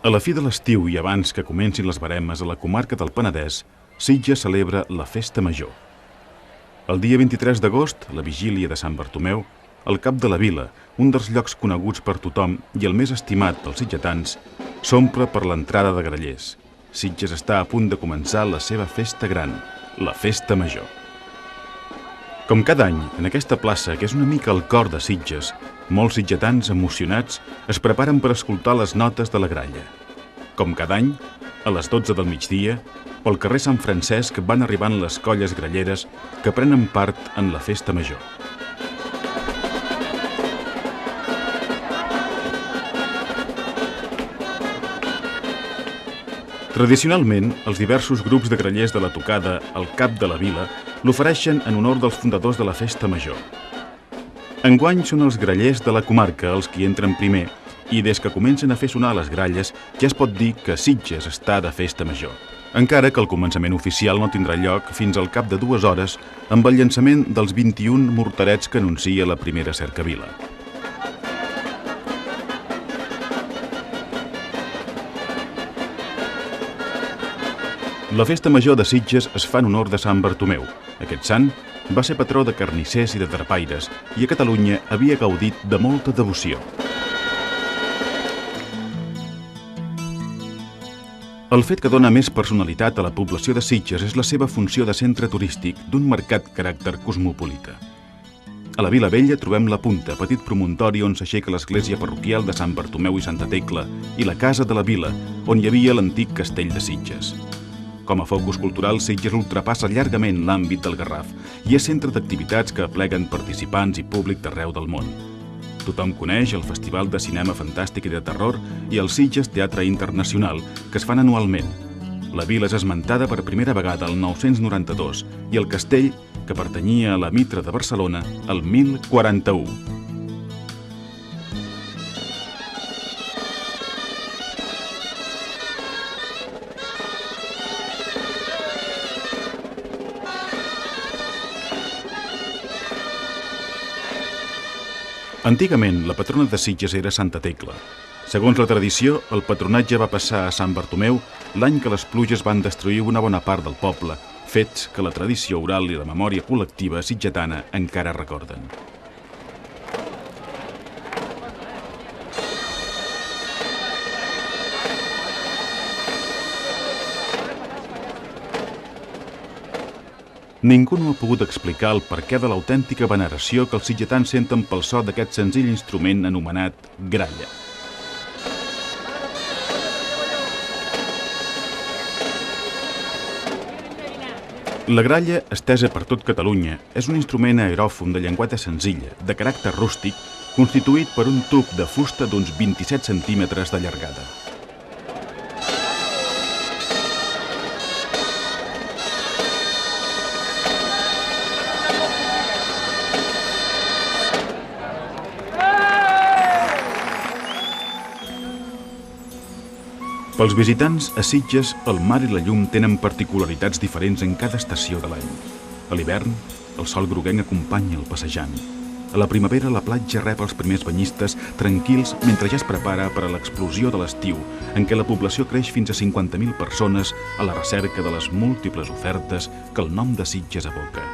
A la fi de l'estiu i abans que comencin les veremes a la comarca del Penedès, Sitges celebra la Festa Major. El dia 23 d'agost, la vigília de Sant Bartomeu, el cap de la vila, un dels llocs coneguts per tothom i el més estimat pels sitgetans, s'omple per l'entrada de grallers. Sitges està a punt de començar la seva festa gran, la Festa Major. Com cada any, en aquesta plaça, que és una mica el cor de Sitges, molts sitgetans emocionats es preparen per escoltar les notes de la gralla. Com cada any, a les 12 del migdia, pel carrer Sant Francesc van arribant les colles gralleres que prenen part en la Festa Major. Tradicionalment, els diversos grups de grallers de la tocada al cap de la vila l'ofereixen en honor dels fundadors de la Festa Major. Enguany són els grallers de la comarca els qui entren primer i des que comencen a fer sonar les gralles ja es pot dir que Sitges està de Festa Major. Encara que el començament oficial no tindrà lloc fins al cap de 2 hores amb el llançament dels 21 morterets que anuncia la primera cercavila. La Festa Major de Sitges es fa en honor de Sant Bartomeu. Aquest sant va ser patró de carnissers i de drapaires i a Catalunya havia gaudit de molta devoció. El fet que dona més personalitat a la població de Sitges és la seva funció de centre turístic d'un marcat caràcter cosmopolita. A la Vila Vella trobem la Punta, petit promontori on s'aixeca l'església parroquial de Sant Bartomeu i Santa Tecla i la Casa de la Vila, on hi havia l'antic castell de Sitges. Com a focus cultural, Sitges ultrapassa llargament l'àmbit del Garraf i és centre d'activitats que apleguen participants i públic d'arreu del món. Tothom coneix el Festival de Cinema Fantàstic i de Terror i el Sitges Teatre Internacional, que es fan anualment. La vila és esmentada per primera vegada el 992 i el castell, que pertanyia a la Mitra de Barcelona, el 1041. Antigament, la patrona de Sitges era Santa Tecla. Segons la tradició, el patronatge va passar a Sant Bartomeu l'any que les pluges van destruir una bona part del poble, fets que la tradició oral i la memòria col·lectiva sitgetana encara recorden. Ningú no ha pogut explicar el perquè de l'autèntica veneració que els sitgetans senten pel so d'aquest senzill instrument anomenat gralla. La gralla, estesa per tot Catalunya, és un instrument aeròfon de llengüeta senzilla, de caràcter rústic, constituït per un tub de fusta d'uns 27 centímetres de llargada. Pels visitants, a Sitges, el mar i la llum tenen particularitats diferents en cada estació de l'any. A l'hivern, el sol groguenc acompanya el passejant. A la primavera, la platja rep els primers banyistes tranquils mentre ja es prepara per a l'explosió de l'estiu, en què la població creix fins a 50.000 persones a la recerca de les múltiples ofertes que el nom de Sitges evoca.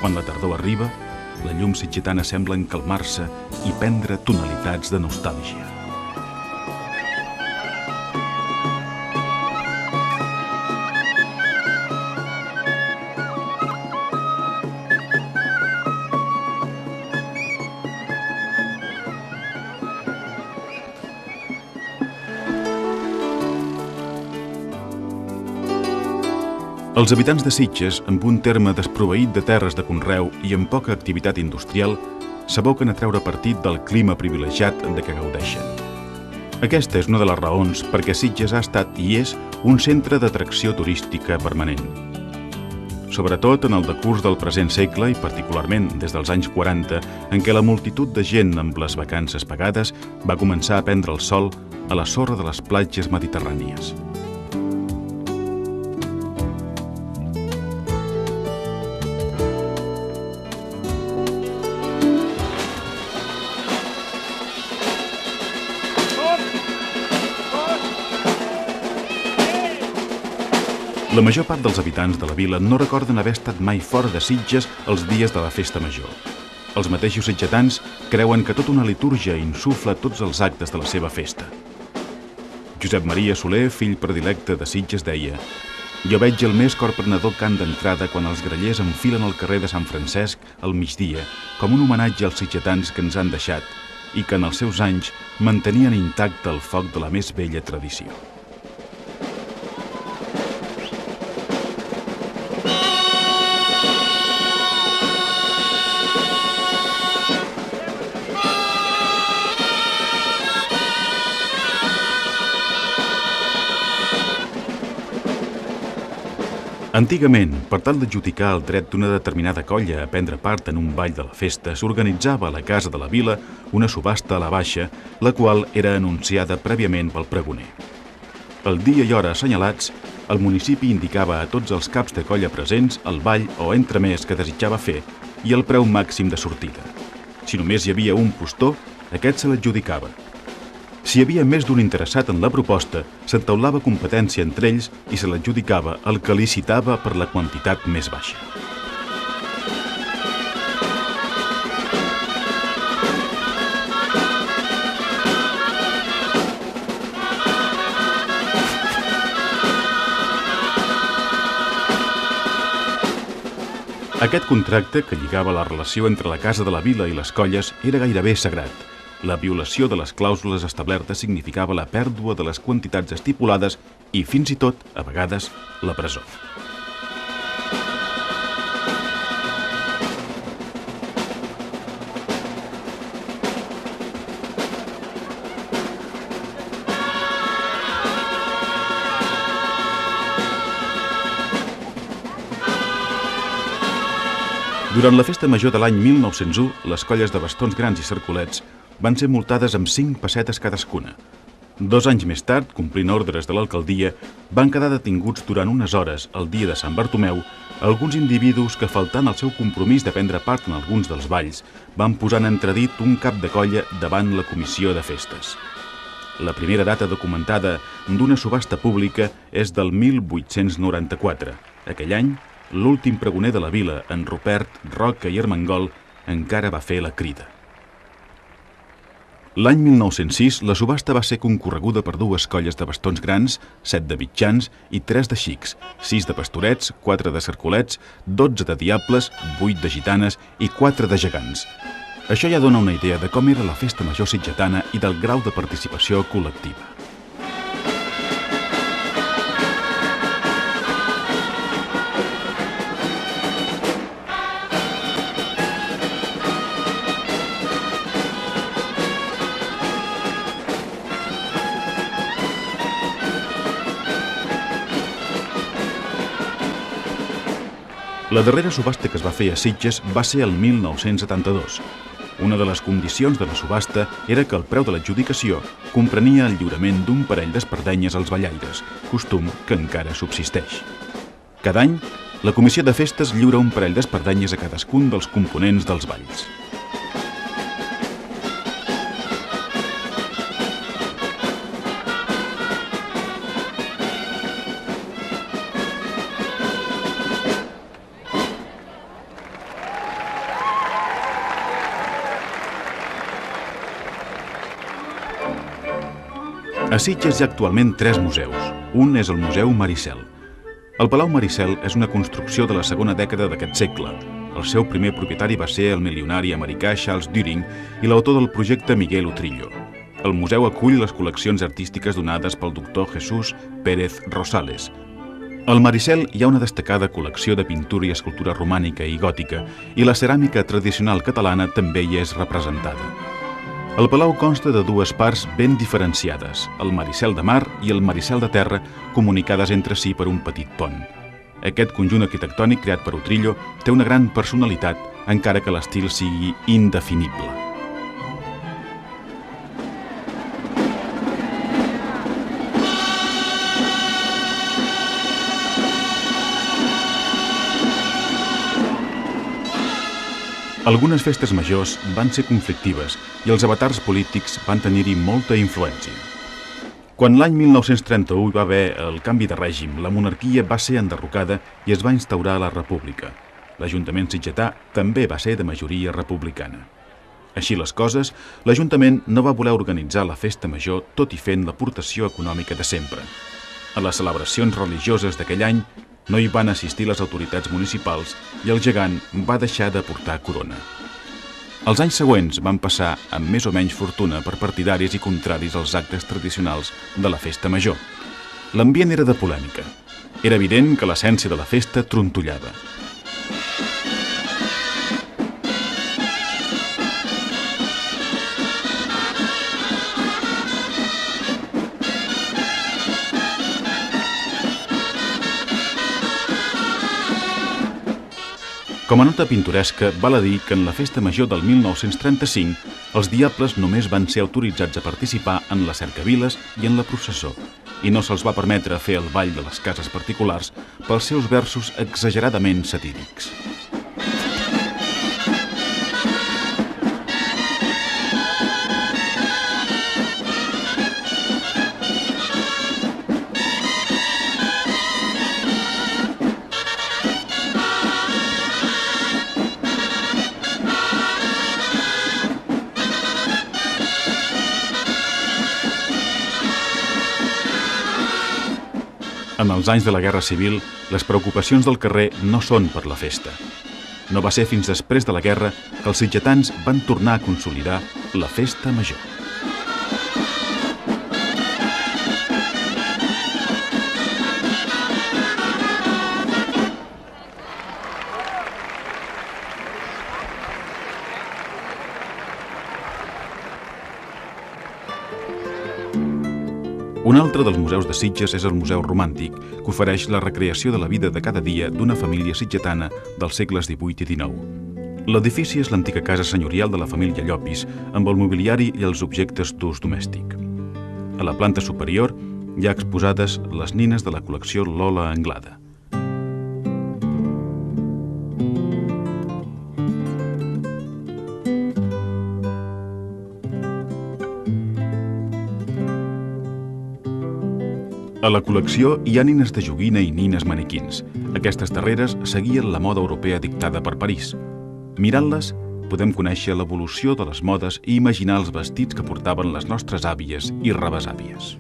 Quan la tardor arriba, la llum sitgetana sembla encalmar-se i prendre tonalitats de nostàlgia. Els habitants de Sitges, amb un terme desproveït de terres de conreu i amb poca activitat industrial, s'aboquen a treure partit del clima privilegiat de què gaudeixen. Aquesta és una de les raons perquè Sitges ha estat i és un centre d'atracció turística permanent. Sobretot en el decurs del present segle i particularment des dels anys 40, en què la multitud de gent amb les vacances pagades va començar a prendre el sol a la sorra de les platges mediterrànies. La major part dels habitants de la vila no recorden haver estat mai fora de Sitges els dies de la festa major. Els mateixos sitgetans creuen que tota una litúrgia insufla tots els actes de la seva festa. Josep Maria Soler, fill predilecte de Sitges, deia: «Jo veig el més corprenedor cant d'entrada quan els grallers enfilen al carrer de Sant Francesc al migdia com un homenatge als sitgetans que ens han deixat i que en els seus anys mantenien intacte el foc de la més vella tradició». Antigament, per tal d'adjudicar el dret d'una determinada colla a prendre part en un ball de la festa, s'organitzava a la casa de la vila una subhasta a la baixa, la qual era anunciada prèviament pel pregoner. El dia i hora assenyalats, el municipi indicava a tots els caps de colla presents el ball o entremès que desitjava fer i el preu màxim de sortida. Si només hi havia un postor, aquest se l'adjudicava. Si hi havia més d'un interessat en la proposta, s'entaulava competència entre ells i se l'adjudicava el que licitava per la quantitat més baixa. Aquest contracte, que lligava la relació entre la casa de la vila i les colles, era gairebé sagrat. La violació de les clàusules establertes significava la pèrdua de les quantitats estipulades i, fins i tot, a vegades, la presó. Durant la festa major de l'any 1901, les colles de bastons grans i cercolets van ser multades amb 5 pessetes cadascuna. 2 anys més tard, complint ordres de l'alcaldia, van quedar detinguts durant unes hores, el dia de Sant Bartomeu, alguns individus que, faltant el seu compromís de prendre part en alguns dels balls, van posar en entredit un cap de colla davant la comissió de festes. La primera data documentada d'una subhasta pública és del 1894. Aquell any, l'últim pregoner de la vila, en Rupert Roca i Armengol, encara va fer la crida. L'any 1906, la subhasta va ser concorreguda per 2 colles de bastons grans, 7 de mitjans i 3 de xics, 6 de pastorets, 4 de cercolets, 12 de diables, 8 de gitanes i 4 de gegants. Això ja dona una idea de com era la festa major sitgetana i del grau de participació col·lectiva. La darrera subhasta que es va fer a Sitges va ser el 1972. Una de les condicions de la subhasta era que el preu de l'adjudicació comprenia el lliurament d'un parell d'espardenyes als ballaires, costum que encara subsisteix. Cada any, la comissió de festes lliura un parell d'espardenyes a cadascun dels components dels balls. A Sitges hi ha actualment 3 museus. Un és el Museu Maricel. El Palau Maricel és una construcció de la segona dècada d'aquest segle. El seu primer propietari va ser el milionari americà Charles During i l'autor del projecte Miguel Utrillo. El museu acull les col·leccions artístiques donades pel doctor Jesús Pérez Rosales. Al Maricel hi ha una destacada col·lecció de pintura i escultura romànica i gòtica i la ceràmica tradicional catalana també hi és representada. El palau consta de 2 parts ben diferenciades, el Maricel de mar i el Maricel de terra, comunicades entre si per un petit pont. Aquest conjunt arquitectònic creat per Utrillo té una gran personalitat, encara que l'estil sigui indefinible. Algunes festes majors van ser conflictives i els avatars polítics van tenir-hi molta influència. Quan l'any 1931 hi va haver el canvi de règim, la monarquia va ser enderrocada i es va instaurar la república. L'Ajuntament sitgetà també va ser de majoria republicana. Així les coses, l'Ajuntament no va voler organitzar la festa major tot i fent l'aportació econòmica de sempre. A les celebracions religioses d'aquell any no hi van assistir les autoritats municipals i el gegant va deixar d'aportar corona. Els anys següents van passar amb més o menys fortuna per partidaris i contraris als actes tradicionals de la festa major. L'ambient era de polèmica. Era evident que l'essència de la festa trontollava. Com a nota pintoresca, val a dir que en la festa major del 1935 els diables només van ser autoritzats a participar en les cercaviles i en la processó, i no se'ls va permetre fer el ball de les cases particulars pels seus versos exageradament satírics. En els anys de la Guerra Civil, les preocupacions del carrer no són per la festa. No va ser fins després de la guerra que els sitgetans van tornar a consolidar la festa major. Un altre dels museus de Sitges és el Museu Romàntic, que ofereix la recreació de la vida de cada dia d'una família sitgetana dels segles XVIII i XIX. L'edifici és l'antiga casa senyorial de la família Llopis, amb el mobiliari i els objectes d'ús domèstic. A la planta superior hi ha exposades les nines de la col·lecció Lola Anglada. A la col·lecció hi ha nines de joguina i nines maniquins. Aquestes darreres seguien la moda europea dictada per París. Mirant-les, podem conèixer l'evolució de les modes i imaginar els vestits que portaven les nostres àvies i rebesàvies.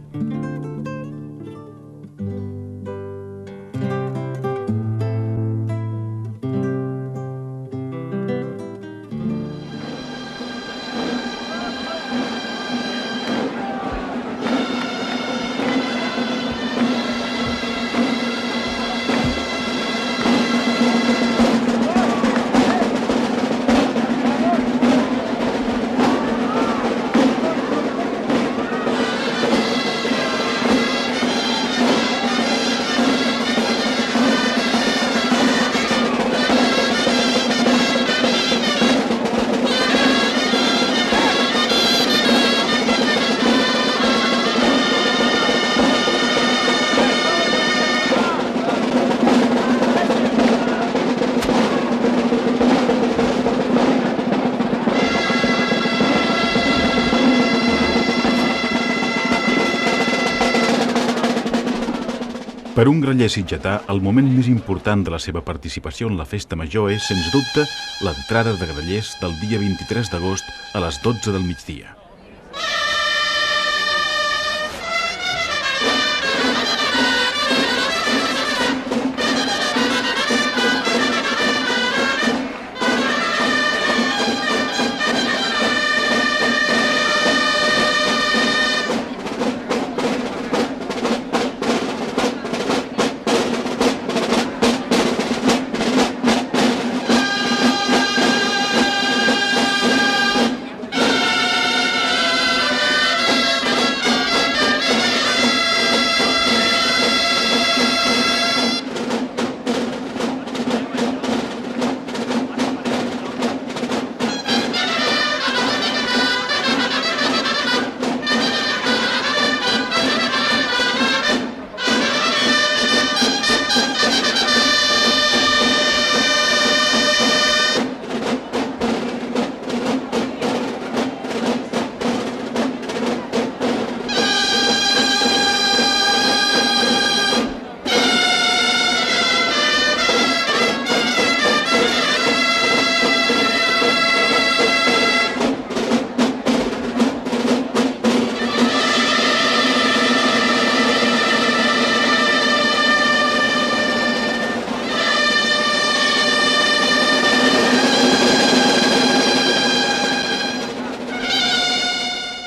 Per un graller sitgetà, el moment més important de la seva participació en la festa major és, sens dubte, l'entrada de grallers del dia 23 d'agost a les 12 del migdia.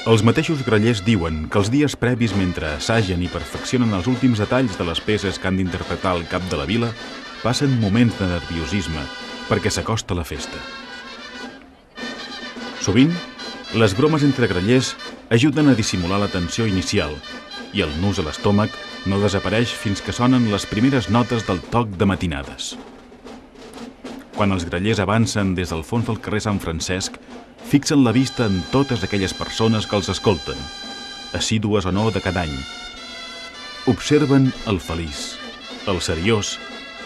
Els mateixos grallers diuen que els dies previs, mentre assagen i perfeccionen els últims detalls de les peces que han d'interpretar el cap de la vila, passen moments de nerviosisme perquè s'acosta la festa. Sovint, les bromes entre grallers ajuden a dissimular la tensió inicial i el nus a l'estómac no desapareix fins que sonen les primeres notes del toc de matinades. Quan els grallers avancen des del fons del carrer Sant Francesc, fixen la vista en totes aquelles persones que els escolten, assídues o no de cada any. Observen el feliç, el seriós,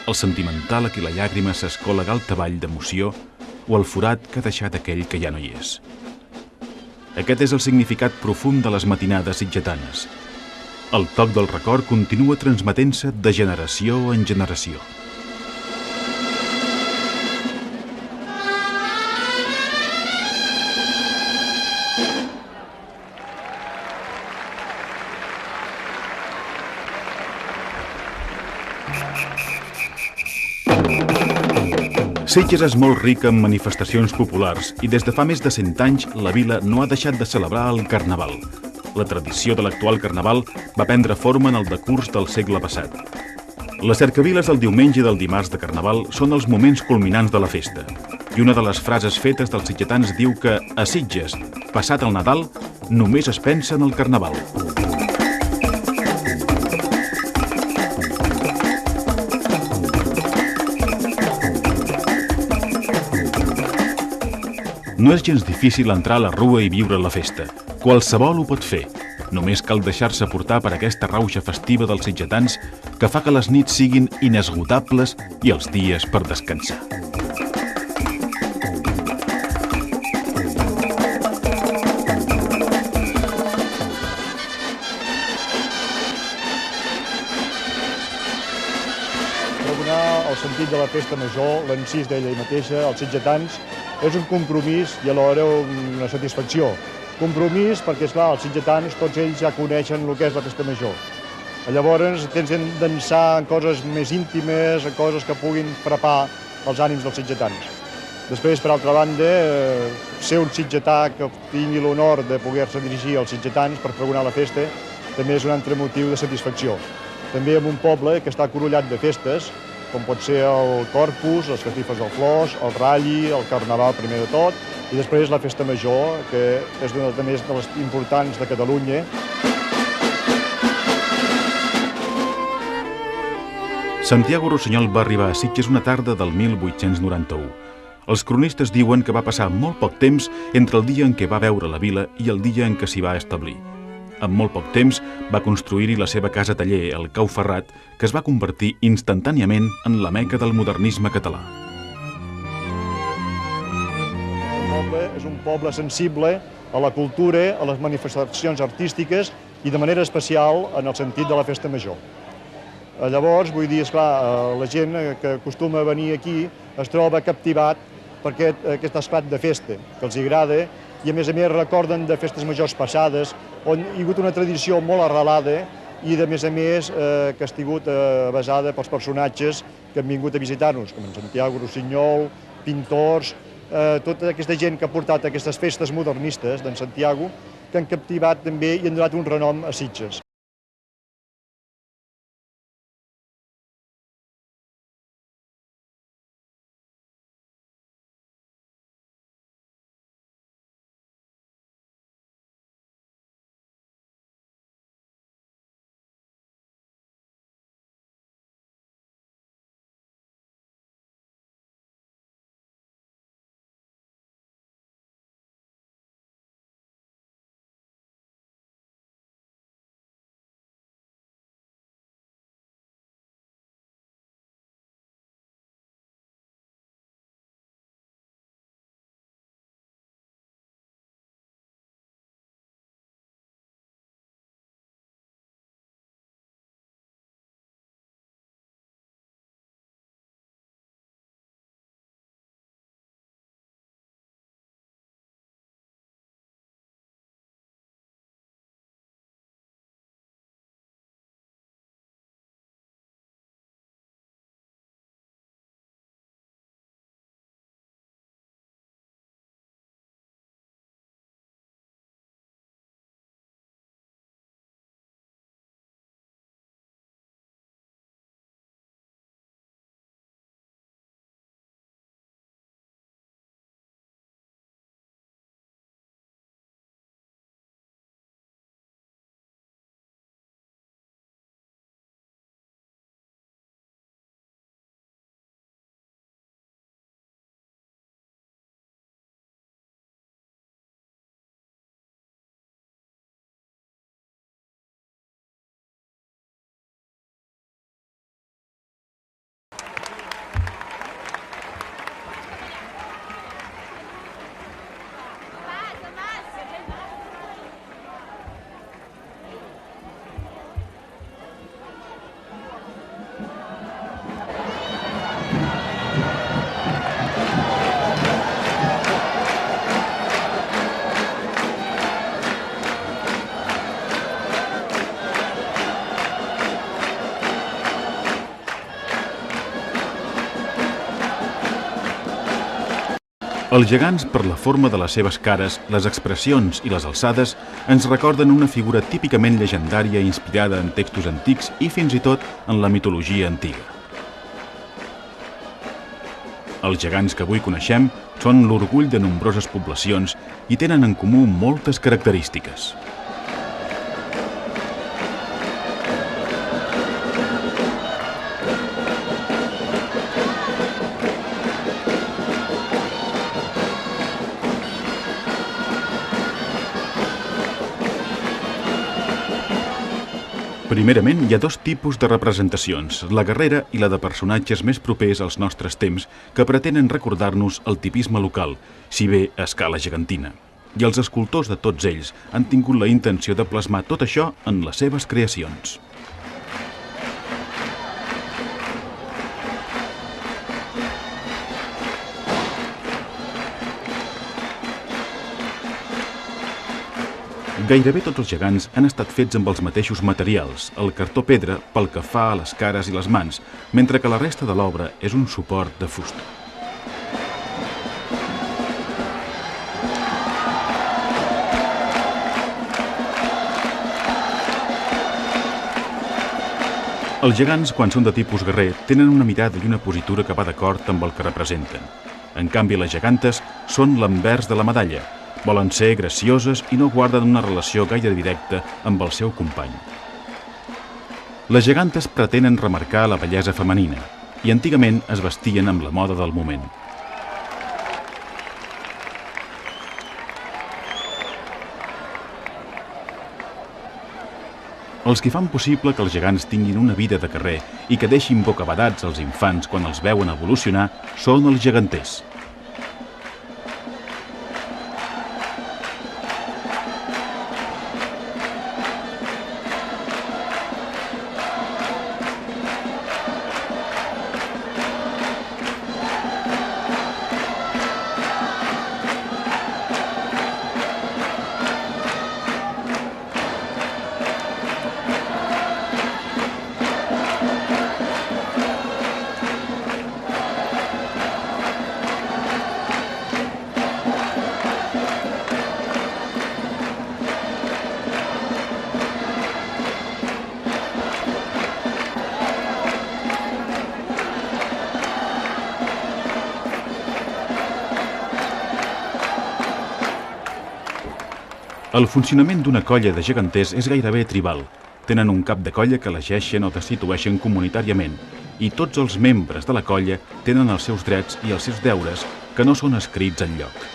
el sentimental a qui la llàgrima s'escola galtavall d'emoció o el forat que ha deixat aquell que ja no hi és. Aquest és el significat profund de les matinades sitgetanes. El toc del record continua transmetent-se de generació en generació. Sitges és molt rica en manifestacions populars i des de fa més de 100 anys la vila no ha deixat de celebrar el Carnaval. La tradició de l'actual Carnaval va prendre forma en el decurs del segle passat. Les cercaviles del diumenge i del dimarts de Carnaval són els moments culminants de la festa. I una de les frases fetes dels sitgetans diu que a Sitges, passat el Nadal, només es pensa en el Carnaval. No és gens difícil entrar a la rua i viure la festa. Qualsevol ho pot fer. Només cal deixar-se portar per aquesta rauxa festiva dels sitgetans que fa que les nits siguin inesgotables i els dies per descansar. Per donar el sentit de la festa major, l'encís d'ella mateixa, els sitgetans, és un compromís i alhora una satisfacció. Compromís perquè, esclar, els sitgetans, tots ells ja coneixen el que és la festa major. Llavors, tens d'ençar en coses més íntimes, en coses que puguin frapar els ànims dels sitgetans. Després, per altra banda, ser un sitgetà que tingui l'honor de poder-se dirigir als sitgetans per pregonar la festa també és un altre motiu de satisfacció. També en un poble que està corollat de festes, com pot ser el Corpus, les Catifes del Flors, el Ralli, el Carnaval primer de tot, i després la Festa Major, que és una de les importants de Catalunya. Santiago Rossinyol va arribar a Sitges una tarda del 1891. Els cronistes diuen que va passar molt poc temps entre el dia en què va veure la vila i el dia en què s'hi va establir. En molt poc temps va construir-hi la seva casa-taller, el Cau Ferrat, que es va convertir instantàniament en la meca del modernisme català. El poble és un poble sensible a la cultura, a les manifestacions artístiques i de manera especial en el sentit de la festa major. Llavors, vull dir, esclar, la gent que acostuma a venir aquí es troba captivat per aquest esclat de festa, que els agrada, i a més recorden de festes majors passades, on hi ha hagut una tradició molt arrelada i de més que ha estat basada pels personatges que han vingut a visitar-nos, com en Santiago Rossinyol, pintors, tota aquesta gent que ha portat aquestes festes modernistes d'en Santiago, que han captivat també i han donat un renom a Sitges. Els gegants, per la forma de les seves cares, les expressions i les alçades, ens recorden una figura típicament llegendària inspirada en textos antics i fins i tot en la mitologia antiga. Els gegants que avui coneixem són l'orgull de nombroses poblacions i tenen en comú moltes característiques. Primerament, hi ha dos tipus de representacions, la guerrera i la de personatges més propers als nostres temps que pretenen recordar-nos el tipisme local, si bé a escala gegantina. I els escultors de tots ells han tingut la intenció de plasmar tot això en les seves creacions. Gairebé tots els gegants han estat fets amb els mateixos materials, el cartó pedra pel que fa a les cares i les mans, mentre que la resta de l'obra és un suport de fusta. Els gegants, quan són de tipus guerrer, tenen una mirada i una positura que va d'acord amb el que representen. En canvi, les gegantes són l'anvers de la medalla. Volen ser gracioses i no guarden una relació gaire directa amb el seu company. Les gegantes pretenen remarcar la bellesa femenina i antigament es vestien amb la moda del moment. Els que fan possible que els gegants tinguin una vida de carrer i que deixin bocabadats els infants quan els veuen evolucionar són els geganters. El funcionament d'una colla de geganters és gairebé tribal. Tenen un cap de colla que elegeixen o destitueixen comunitàriament i tots els membres de la colla tenen els seus drets i els seus deures que no són escrits enlloc.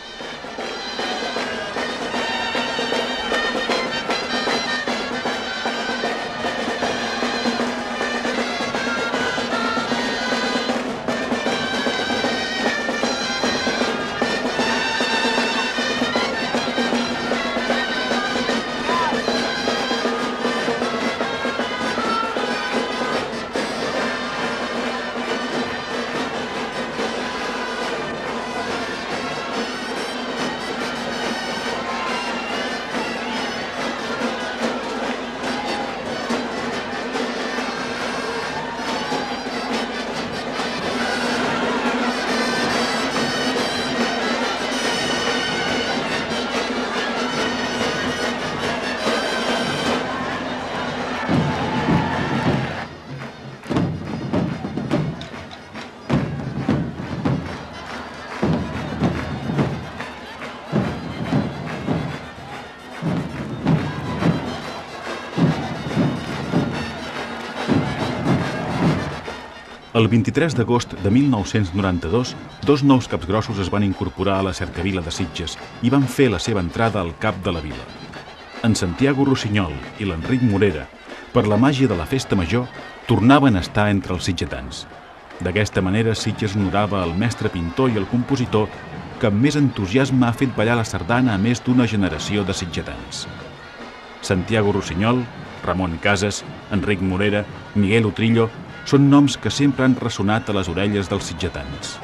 El 23 d'agost de 1992, dos nous capgrossos es van incorporar a la cercavila de Sitges i van fer la seva entrada al cap de la vila. En Santiago Rossinyol i l'Enric Morera, per la màgia de la festa major, tornaven a estar entre els sitgetans. D'aquesta manera, Sitges honorava el mestre pintor i el compositor que amb més entusiasme ha fet ballar la sardana a més d'una generació de sitgetans. Santiago Rossinyol, Ramon Casas, Enric Morera, Miguel Utrillo són noms que sempre han ressonat a les orelles dels sitgetans.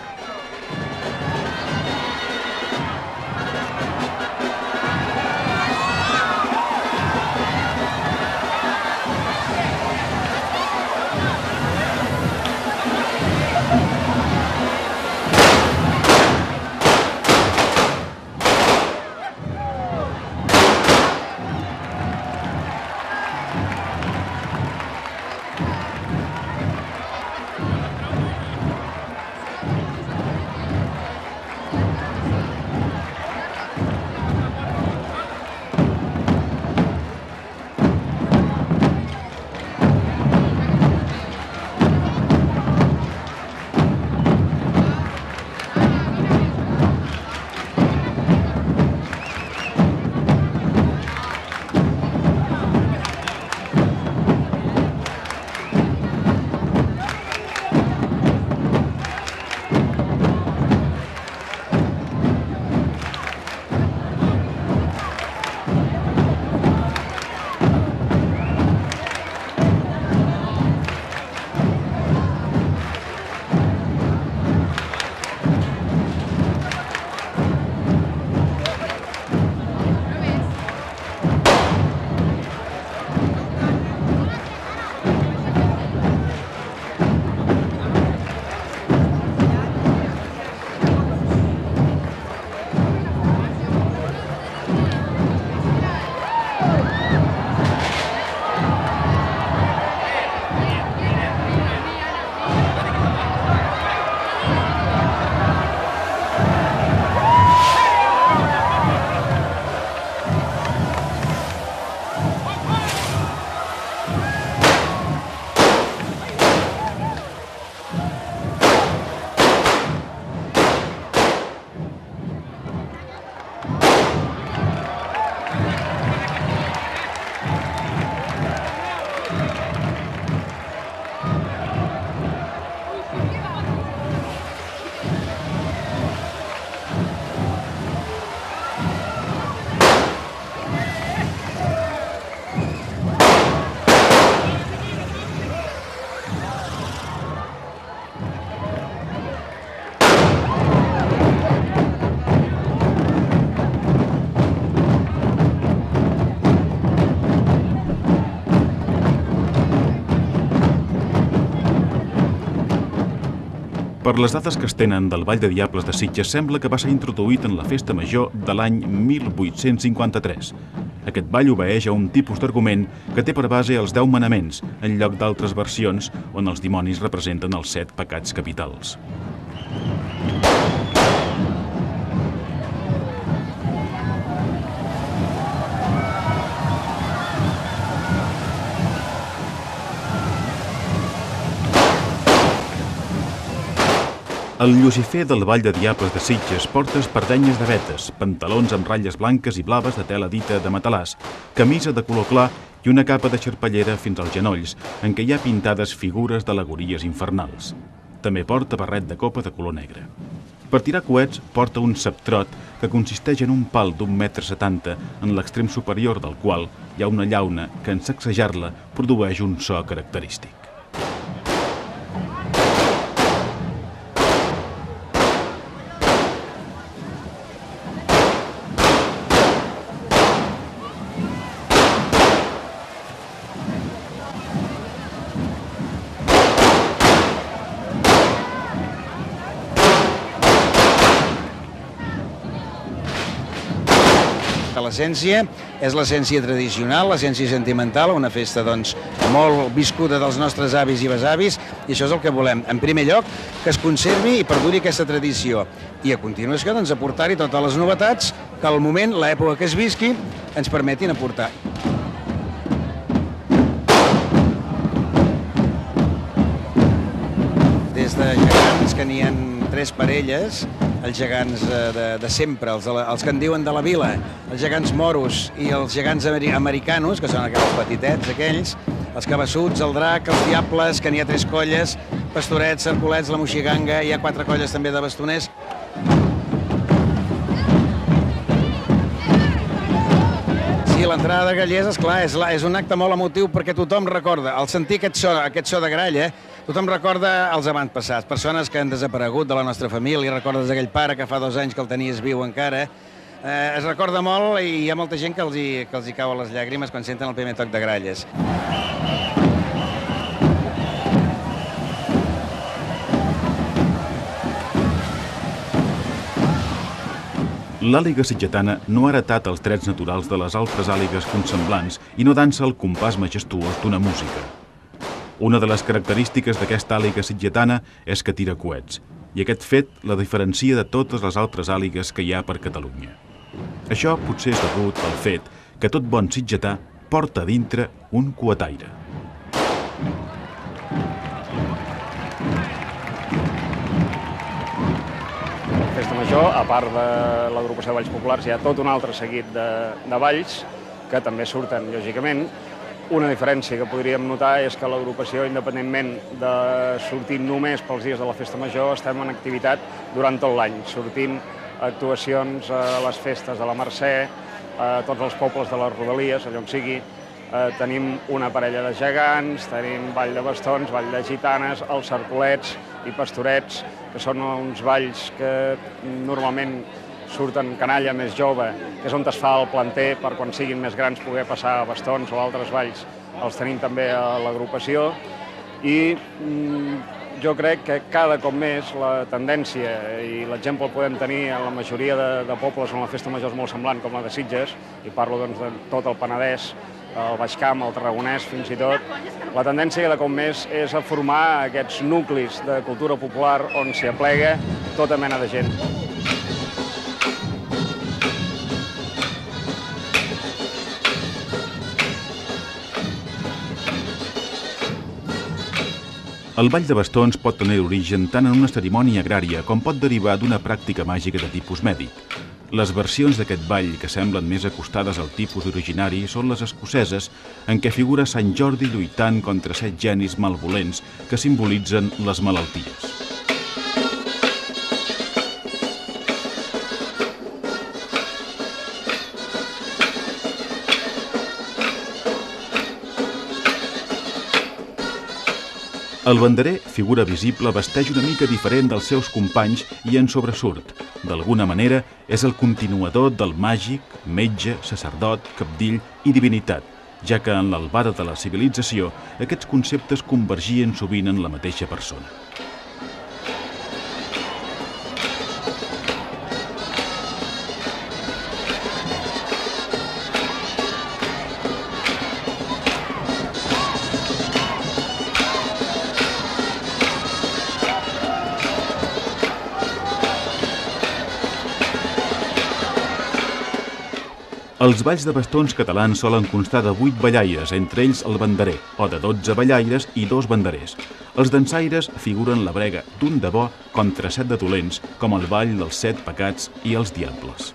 Per les dades que es tenen del Ball de Diables de Sitges, sembla que va ser introduït en la Festa Major de l'any 1853. Aquest ball obeeix a un tipus d'argument que té per base els 10 manaments, en lloc d'altres versions on els dimonis representen els 7 pecats capitals. El Llucifer del Ball de Diables de Sitges porta espardenyes de vetes, pantalons amb ratlles blanques i blaves de tela dita de matalàs, camisa de color clar i una capa de xarpellera fins als genolls, en què hi ha pintades figures d'al·legories infernals. També porta barret de copa de color negre. Per tirar coets porta un ceptrot que consisteix en un pal d'1,70 m en l'extrem superior del qual hi ha una llauna que en sacsejar-la produeix un so característic. L'essència és l'essència tradicional, l'essència sentimental, una festa molt viscuda dels nostres avis i besavis, i això és el que volem. En primer lloc, que es conservi i perduri aquesta tradició, i a continuació aportar-hi totes les novetats que al moment, l'època que es visqui, ens permetin aportar. Des de gegants, que n'hi ha 3 parelles, els gegants de sempre, els que en diuen de la vila, els gegants moros i els gegants americanos, que són els petitets aquells, els cabassuts, el drac, els diables, que n'hi ha 3 colles, pastorets, cercolets, la moixiganga, hi ha 4 colles també de bastoners. Sí, l'entrada de grallers, esclar, és un acte molt emotiu perquè tothom recorda, al sentir aquest so de gralla, tothom recorda els avantpassats, persones que han desaparegut de la nostra família, recordes aquell pare que fa 2 anys que el tenies viu encara. Es recorda molt i hi ha molta gent que els hi cau a les llàgrimes quan senten el primer toc de gralles. L'àliga sitgetana no ha heretat els trets naturals de les altres àligues consemblants i no dansa el compàs majestuós d'una música. Una de les característiques d'aquesta àliga sitgetana és que tira coets, i aquest fet la diferencia de totes les altres àligues que hi ha per Catalunya. Això potser és degut al fet que tot bon sitgetà porta a dintre un coetaire. La Festa Major, a part de l'agrupació de balls populars, hi ha tot un altre seguit de balls que també surten, lògicament. Una diferència que podríem notar és que l'agrupació, independentment de sortir només pels dies de la Festa Major, estem en activitat durant tot l'any, sortint actuacions a les festes de la Mercè, a tots els pobles de les Rodalies, allò on sigui. Tenim una parella de gegants, tenim ball de bastons, ball de gitanes, els cercolets i pastorets, que són uns balls que normalment surten canalla més jove, que és on es fa el planter per quan siguin més grans poder passar a bastons o altres balls. Els tenim també a l'agrupació i jo crec que cada cop més la tendència i l'exemple el podem tenir en la majoria de pobles on la Festa Major és molt semblant com la de Sitges, i parlo de tot el Penedès, el Baix Camp, el Tarragonès fins i tot. La tendència cada cop més és a formar aquests nuclis de cultura popular on s'hi aplega tota mena de gent. El ball de bastons pot tenir origen tant en una cerimònia agrària com pot derivar d'una pràctica màgica de tipus mèdic. Les versions d'aquest ball que semblen més acostades al tipus originari són les escoceses, en què figura Sant Jordi lluitant contra 7 genis malvolents que simbolitzen les malalties. El banderer, figura visible, vesteix una mica diferent dels seus companys i en sobresurt. D'alguna manera, és el continuador del màgic, metge, sacerdot, cabdill i divinitat, ja que en l'albada de la civilització aquests conceptes convergien sovint en la mateixa persona. Els balls de bastons catalans solen constar de 8 ballaires, entre ells el banderer, o de 12 ballaires i 2 banderers. Els dansaires figuren la brega d'un de bo contra 7 de dolents, com el ball dels 7 pecats i els diables.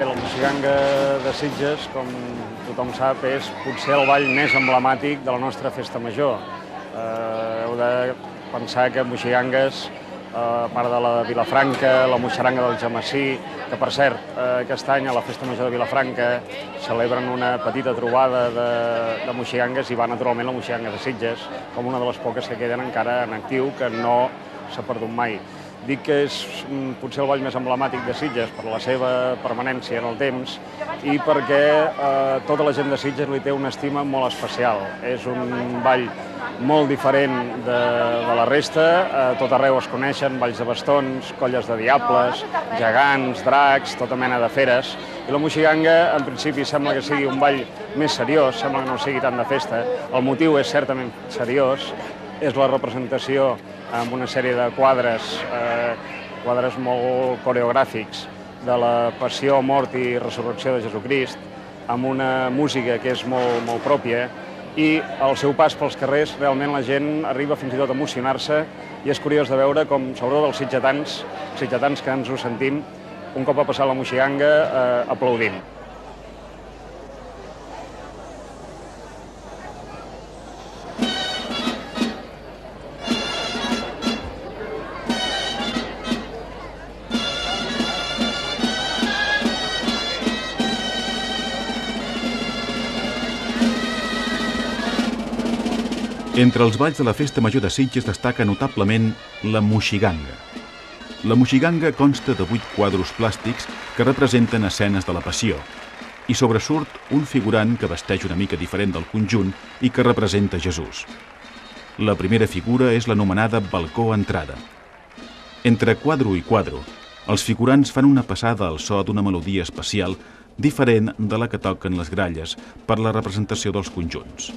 La moixiganga de Sitges, com tothom sap, és potser el ball més emblemàtic de la nostra festa major. Heu de pensar que moixigangues, a part de la de Vilafranca, la moixaranga del Jamací, que per cert, aquest any a la festa major de Vilafranca celebren una petita trobada de moixigangues i va naturalment la moixiganga de Sitges, com una de les poques que queden encara en actiu, que no s'ha perdut mai. Dic que és potser el ball més emblemàtic de Sitges per la seva permanència en el temps i perquè tota la gent de Sitges li té una estima molt especial. És un ball molt diferent de la resta, a tot arreu es coneixen balls de bastons, colles de diables, gegants, dracs, tota mena de feres. I la moixiganga, en principi, sembla que sigui un ball més seriós, sembla que no sigui tant de festa. El motiu és certament seriós, és la representació amb una sèrie de quadres molt coreogràfics de la passió, mort i resurrecció de Jesucrist, amb una música que és molt pròpia, i al seu pas pels carrers realment la gent arriba fins i tot a emocionar-se i és curiós de veure com, sobretot els sitgetans que ens ho sentim, un cop ha passat la moixiganga, aplaudim. Entre els balls de la Festa Major de Sitges destaca notablement la moixiganga. La moixiganga consta de 8 quadros plàstics que representen escenes de la Passió i sobresurt un figurant que vesteix una mica diferent del conjunt i que representa Jesús. La primera figura és l'anomenada balcó entrada. Entre quadro i quadro, els figurants fan una passada al so d'una melodia especial diferent de la que toquen les gralles per la representació dels conjunts.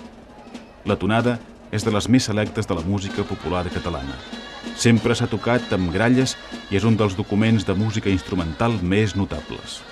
La tonada és de les més selectes de la música popular catalana. Sempre s'ha tocat amb gralles i és un dels documents de música instrumental més notables.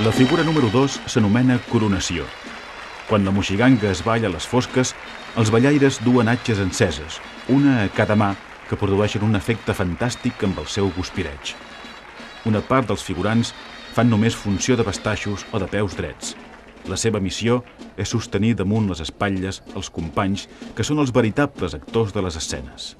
La figura número 2 s'anomena coronació. Quan la moixiganga es balla a les fosques, els ballaires duen atxes enceses, una a cada mà, que produeixen un efecte fantàstic amb el seu guspireig. Una part dels figurants fan només funció de bastaixos o de peus drets. La seva missió és sostenir damunt les espatlles els companys, que són els veritables actors de les escenes.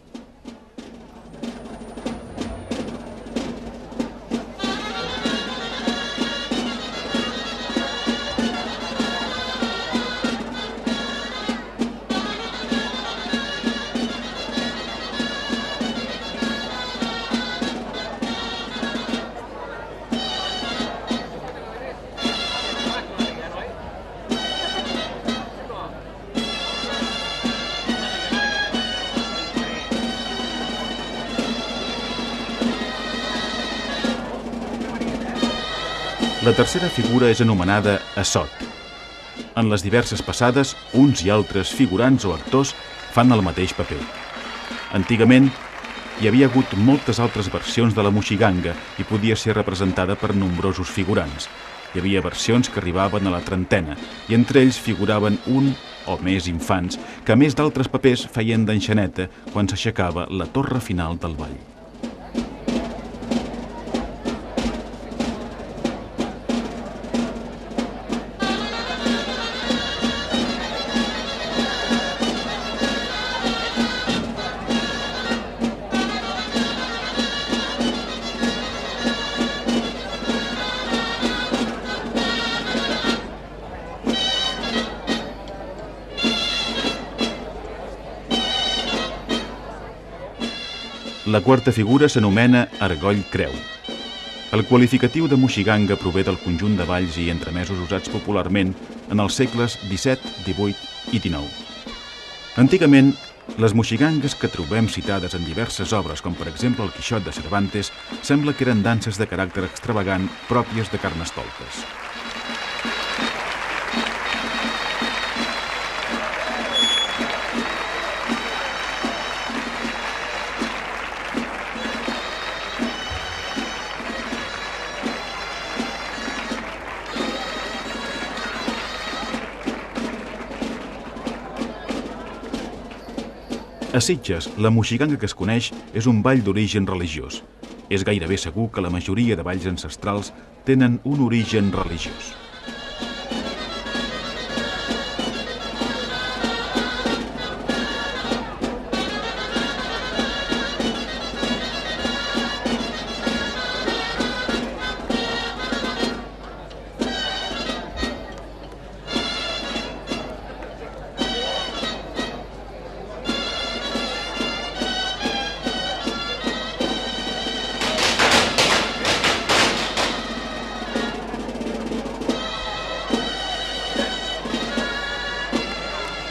La tercera figura és anomenada assot. En les diverses passades, uns i altres figurants o actors fan el mateix paper. Antigament, hi havia hagut moltes altres versions de la moixiganga i podia ser representada per nombrosos figurants. Hi havia versions que arribaven a la trentena i entre ells figuraven un o més infants que, a més d'altres papers, feien d'enxaneta quan s'aixecava la torre final del ball. La quarta figura s'anomena argoll creu. El qualificatiu de moixiganga prové del conjunt de balls i entremesos usats popularment en els segles XVII, XVIII i XIX. Antigament, les moixigangues que trobem citades en diverses obres, com per exemple el Quixot de Cervantes, sembla que eren danses de caràcter extravagant pròpies de carnestoltes. A Sitges, la moixiganga que es coneix és un ball d'origen religiós. És gairebé segur que la majoria de balls ancestrals tenen un origen religiós.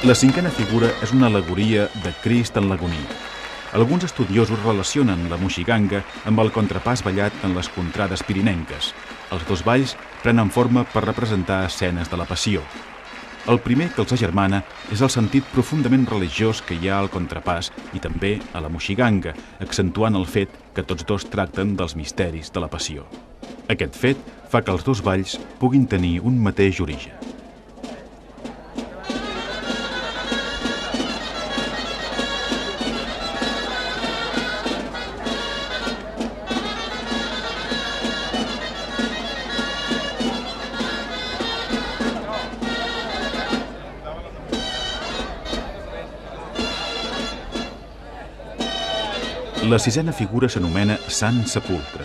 La cinquena figura és una al·legoria de Crist en l'agonia. Alguns estudiosos relacionen la moixiganga amb el contrapàs ballat en les contrades pirinenques. Els dos balls prenen forma per representar escenes de la passió. El primer que els agermana és el sentit profundament religiós que hi ha al contrapàs i també a la moixiganga, accentuant el fet que tots dos tracten dels misteris de la passió. Aquest fet fa que els dos balls puguin tenir un mateix origen. La sisena figura s'anomena Sant Sepulcre.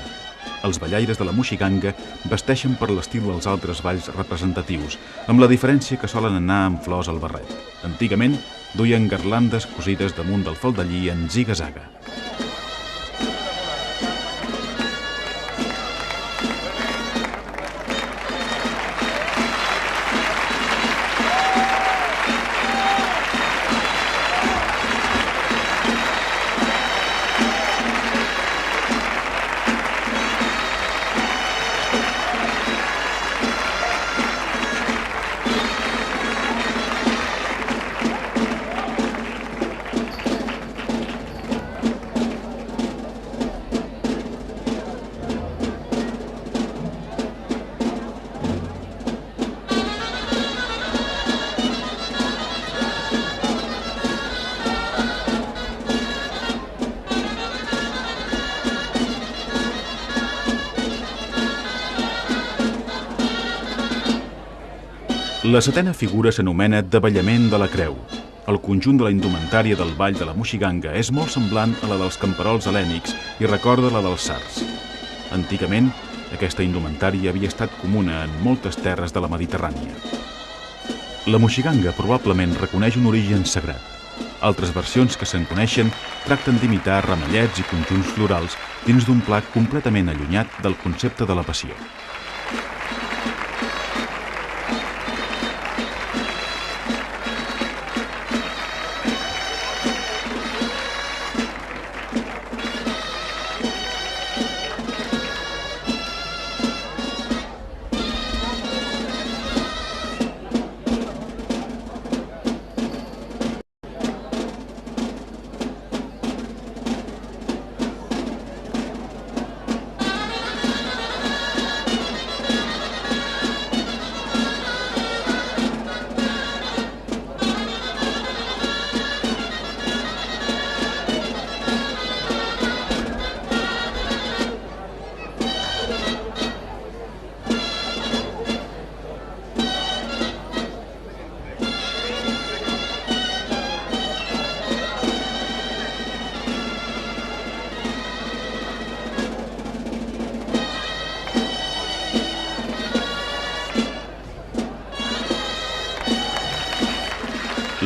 Els ballaires de la moixiganga vesteixen per l'estil dels altres balls representatius, amb la diferència que solen anar amb flors al barret. Antigament, duien garlandes cosides damunt del faldellí en ziga-zaga. La setena figura s'anomena davallament de la creu. El conjunt de la indumentària del ball de la moixiganga és molt semblant a la dels camperols hel·lènics i recorda la dels sards. Antigament, aquesta indumentària havia estat comuna en moltes terres de la Mediterrània. La moixiganga probablement reconeix un origen sagrat. Altres versions que se'n coneixen tracten d'imitar ramallets i conjunts florals dins d'un pla completament allunyat del concepte de la passió.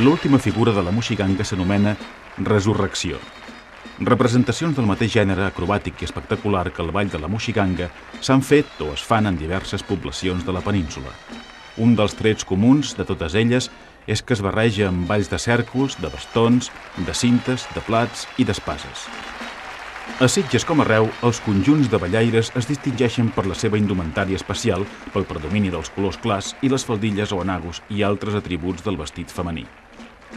L'última figura de la moixiganga s'anomena resurrecció. Representacions del mateix gènere acrobàtic i espectacular que el ball de la moixiganga s'han fet o es fan en diverses poblacions de la península. Un dels trets comuns de totes elles és que es barreja amb balls de cèrcols, de bastons, de cintes, de plats i d'espases. A Sitges com arreu, els conjunts de ballaires es distingeixen per la seva indumentària especial, pel predomini dels colors clars i les faldilles o anagos i altres atributs del vestit femení.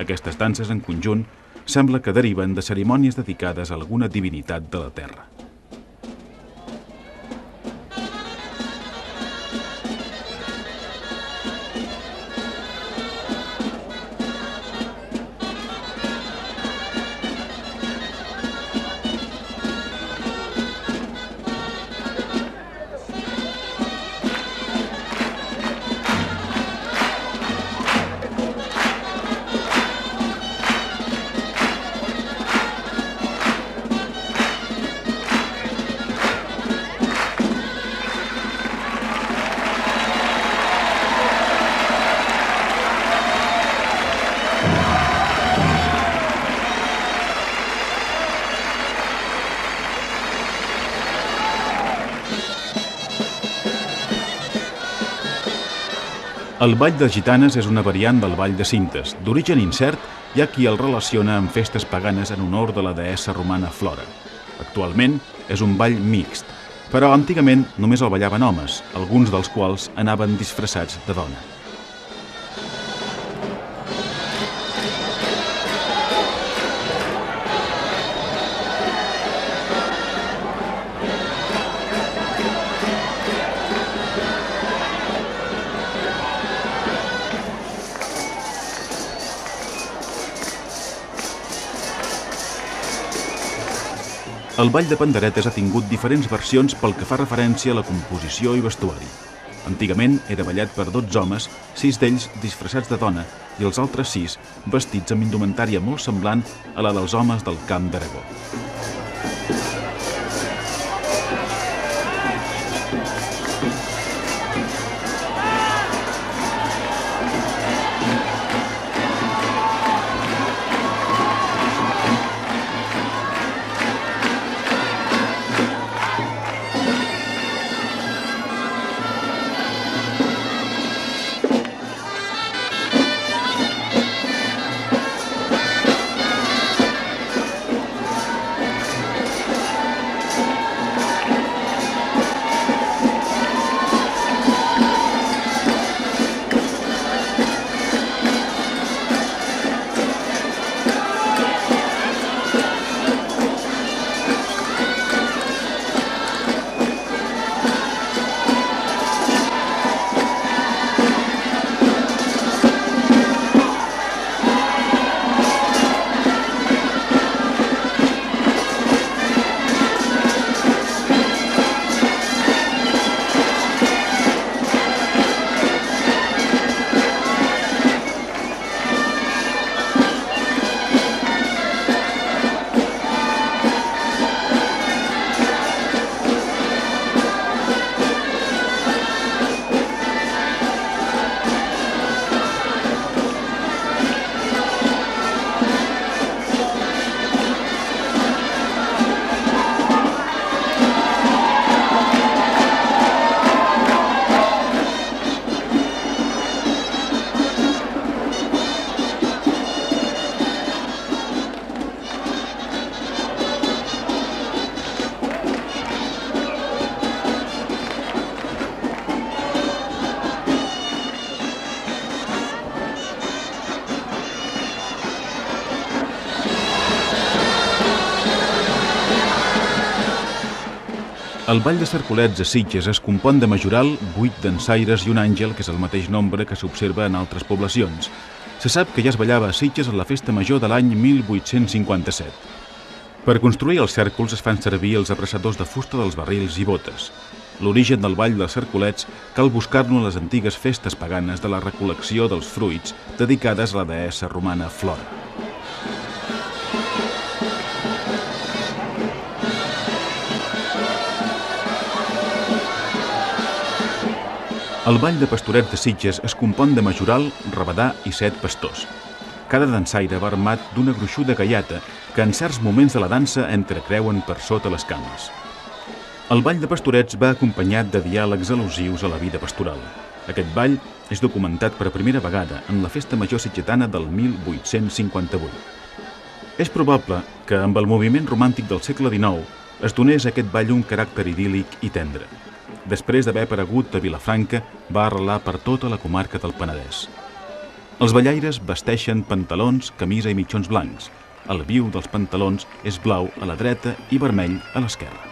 Aquestes danses en conjunt sembla que deriven de cerimònies dedicades a alguna divinitat de la terra. El ball de gitanes és una variant del ball de cintes, d'origen incert, hi ha qui el relaciona amb festes paganes en honor de la deessa romana Flora. Actualment és un ball mixt, però antigament només el ballaven homes, alguns dels quals anaven disfressats de dona. El ball de panderetes ha tingut diferents versions pel que fa referència a la composició i vestuari. Antigament era ballat per 12 homes, 6 d'ells disfressats de dona i els altres 6 vestits amb indumentària molt semblant a la dels homes del Camp d'Aragó. El ball de Cercolets a Sitges es compon de majoral, 8 dansaires i un àngel, que és el mateix nombre que s'observa en altres poblacions. Se sap que ja es ballava a Sitges en la festa major de l'any 1857. Per construir els cèrcols es fan servir els abraçadors de fusta dels barrils i botes. L'origen del ball dels Cercolets cal buscar-lo en les antigues festes paganes de la recol·lecció dels fruits dedicades a la deessa romana Flora. El ball de Pastorets de Sitges es compon de majoral, rabadà i 7 pastors. Cada dansaire va armat d'una gruixuda gaiata que en certs moments de la dansa entrecreuen per sota les cames. El ball de pastorets va acompanyat de diàlegs al·lusius a la vida pastoral. Aquest ball és documentat per primera vegada en la Festa Major Sitgetana del 1858. És probable que amb el moviment romàntic del segle XIX es donés a aquest ball un caràcter idíl·lic i tendre. Després d'haver aparegut a Vilafranca, va arrelar per tota la comarca del Penedès. Els ballaires vesteixen pantalons, camisa i mitjons blancs. El viu dels pantalons és blau a la dreta i vermell a l'esquerra.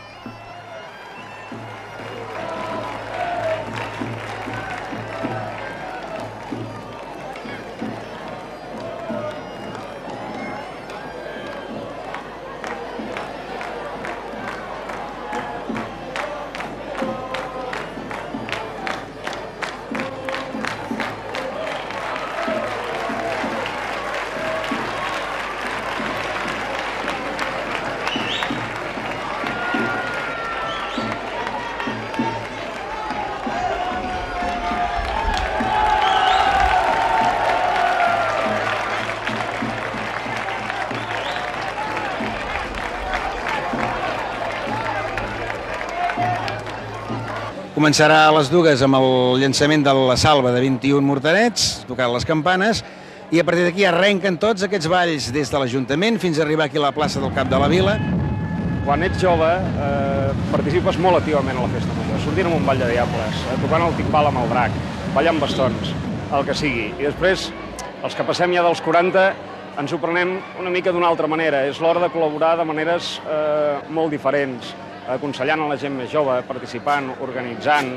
Començarà a les dues amb el llançament de la salva de 21 morterets, tocant les campanes, i a partir d'aquí arrenquen tots aquests balls des de l'Ajuntament fins a arribar aquí a la plaça del Cap de la Vila. Quan ets jove, participes molt activament a la festa major, sortint amb un ball de diables, tocant el timbal amb el drac, ballant bastons, el que sigui. I després, els que passem ja dels 40, ens ho prenem una mica d'una altra manera. És l'hora de col·laborar de maneres molt diferents, aconsellant a la gent més jove, participant, organitzant,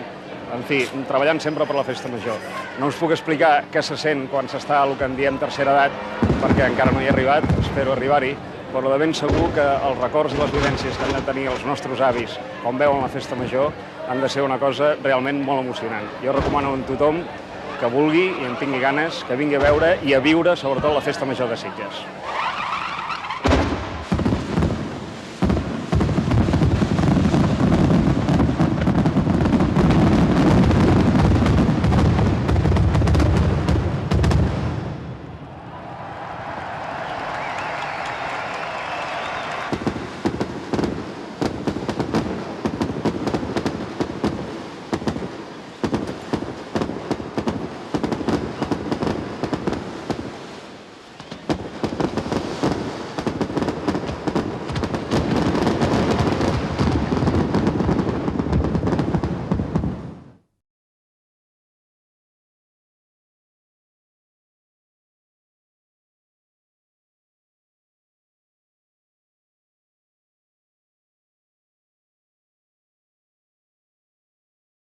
en fi, treballant sempre per la festa major. No us puc explicar què se sent quan s'està a el que en diem tercera edat, perquè encara no hi he arribat, espero arribar-hi, però de ben segur que els records i les vivències que han de tenir els nostres avis quan veuen la festa major han de ser una cosa realment molt emocionant. Jo recomano a tothom que vulgui i en tingui ganes, que vingui a veure i a viure sobretot la festa major de Sitges.